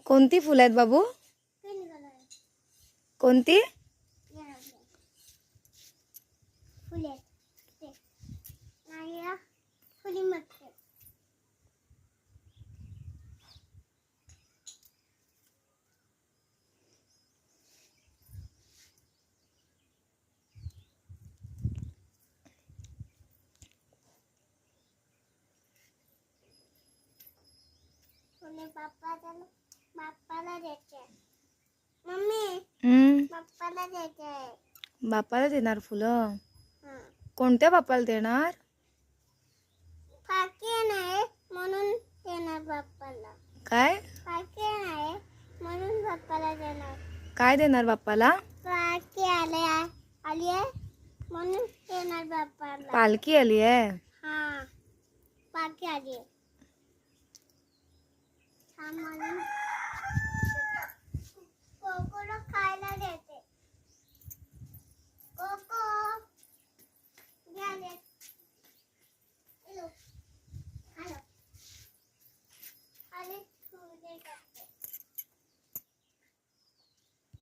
कोणती फुलं आहेत बाबू? कोणती? बाप्पाला द्यायचे मम्मी. बाप्पाला द्यायचे. बाप्पाला देणार फुलं? हं. कोणत्या बाप्पाला देणार? फाके नाही म्हणून देणार बाप्पाला. काय फाके नाही म्हणून बाप्पाला देणार. काय देणार बाप्पाला? फाके आली आहे म्हणून देणार बाप्पाला. पालखी आली आहे. हा, पालखी आली आहे म्हणून